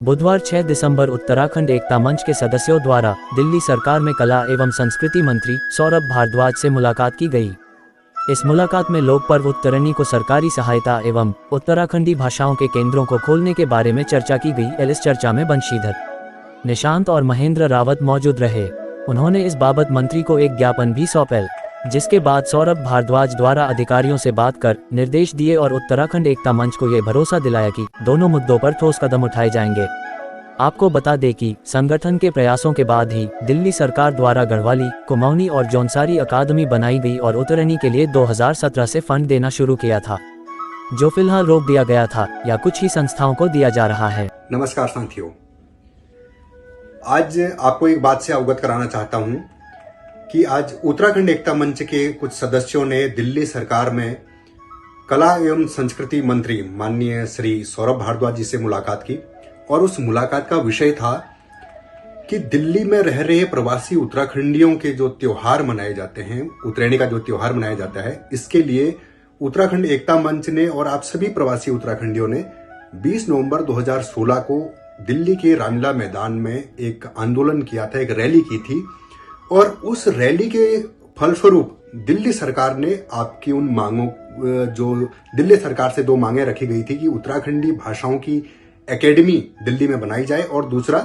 बुधवार 6 दिसंबर उत्तराखंड एकता मंच के सदस्यों द्वारा दिल्ली सरकार में कला एवं संस्कृति मंत्री सौरभ भारद्वाज से मुलाकात की गई। इस मुलाकात में लोक पर्व उत्तरणी को सरकारी सहायता एवं उत्तराखंडी भाषाओं के केंद्रों को खोलने के बारे में चर्चा की गई। इस चर्चा में बंशीधर, निशांत और महेंद्र रावत मौजूद रहे। उन्होंने इस बाबत मंत्री को एक ज्ञापन भी सौंपा, जिसके बाद सौरभ भारद्वाज द्वारा अधिकारियों से बात कर निर्देश दिए और उत्तराखंड एकता मंच को ये भरोसा दिलाया कि दोनों मुद्दों पर ठोस कदम उठाए जाएंगे। आपको बता दें कि संगठन के प्रयासों के बाद ही दिल्ली सरकार द्वारा गढ़वाली, कुमाऊनी और जौनसारी अकादमी बनाई गई और उत्तरणी के लिए 2017 से फंड देना शुरू किया था, जो फिलहाल रोक दिया गया था या कुछ ही संस्थाओं को दिया जा रहा है। नमस्कार साथियों, आज आपको एक बात से अवगत कराना चाहता हूं कि आज उत्तराखंड एकता मंच के कुछ सदस्यों ने दिल्ली सरकार में कला एवं संस्कृति मंत्री माननीय श्री सौरभ भारद्वाज जी से मुलाकात की और उस मुलाकात का विषय था कि दिल्ली में रह रहे प्रवासी उत्तराखंडियों के जो त्योहार मनाए जाते हैं, उत्तरायणी का जो त्योहार मनाया जाता है, इसके लिए उत्तराखंड एकता मंच ने और आप सभी प्रवासी उत्तराखंडियों ने 20 नवंबर 2016 को दिल्ली के रामलीला मैदान में एक आंदोलन किया था, एक रैली की थी। और उस रैली के फलस्वरूप दिल्ली सरकार ने आपकी उन मांगों, जो दिल्ली सरकार से 2 मांगे रखी गई थी कि उत्तराखंडी भाषाओं की एकेडमी दिल्ली में बनाई जाए और दूसरा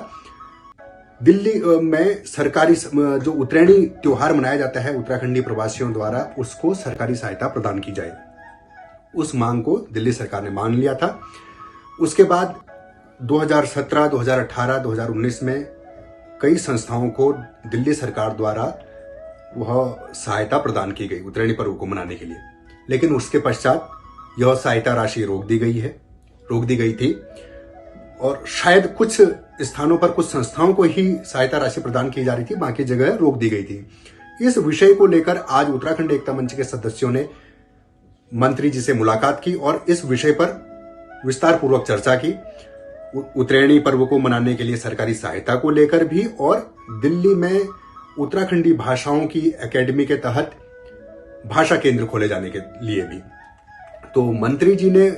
दिल्ली में सरकारी जो उत्तरायणी त्योहार मनाया जाता है उत्तराखंडी प्रवासियों द्वारा, उसको सरकारी सहायता प्रदान की जाए। उस मांग को दिल्ली सरकार ने मान लिया था। उसके बाद 2017, 2018, 2019 में कई संस्थाओं को दिल्ली सरकार द्वारा वह सहायता प्रदान की गई उत्तरायणी पर्व को मनाने के लिए, लेकिन उसके पश्चात यह सहायता राशि रोक दी गई थी और शायद कुछ स्थानों पर कुछ संस्थाओं को ही सहायता राशि प्रदान की जा रही थी, बाकी जगह रोक दी गई थी। इस विषय को लेकर आज उत्तराखंड एकता मंच के सदस्यों ने मंत्री जी से मुलाकात की और इस विषय पर विस्तार पूर्वक चर्चा की। उत्तरायणी पर्व को मनाने के लिए सरकारी सहायता को लेकर भी और दिल्ली में उत्तराखंडी भाषाओं की एकेडमी के तहत भाषा केंद्र खोले जाने के लिए भी। तो मंत्री जी ने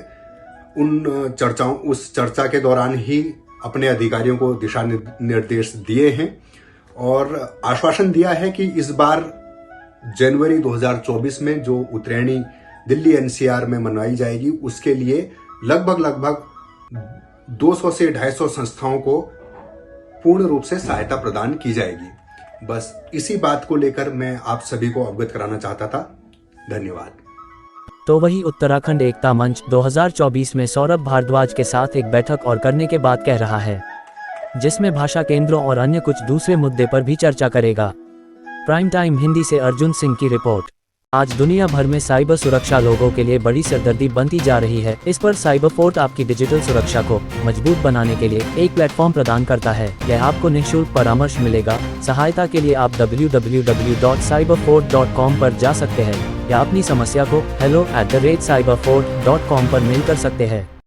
उस चर्चा के दौरान ही अपने अधिकारियों को दिशा निर्देश दिए हैं और आश्वासन दिया है कि इस बार जनवरी 2024 में जो उत्तरायणी दिल्ली एनसीआर में मनाई जाएगी, उसके लिए लगभग 200 से 250 संस्थाओं को पूर्ण रूप से सहायता प्रदान की जाएगी। बस इसी बात को लेकर मैं आप सभी को अवगत कराना चाहता था। धन्यवाद। तो वही उत्तराखंड एकता मंच 2024 में सौरभ भारद्वाज के साथ एक बैठक और करने के बाद कह रहा है, जिसमें भाषा केंद्रों और अन्य कुछ दूसरे मुद्दे पर भी चर्चा करेगा। प्राइम टाइम हिंदी से अर्जुन सिंह की रिपोर्ट। आज दुनिया भर में साइबर सुरक्षा लोगों के लिए बड़ी सरदर्दी बनती जा रही है। इस पर साइबर फोर्ट आपकी डिजिटल सुरक्षा को मजबूत बनाने के लिए एक प्लेटफॉर्म प्रदान करता है। यह आपको निःशुल्क परामर्श मिलेगा। सहायता के लिए आप www.cyberfort.com पर जा सकते हैं या अपनी समस्या को hello@cyberfort.com पर मेल कर सकते हैं।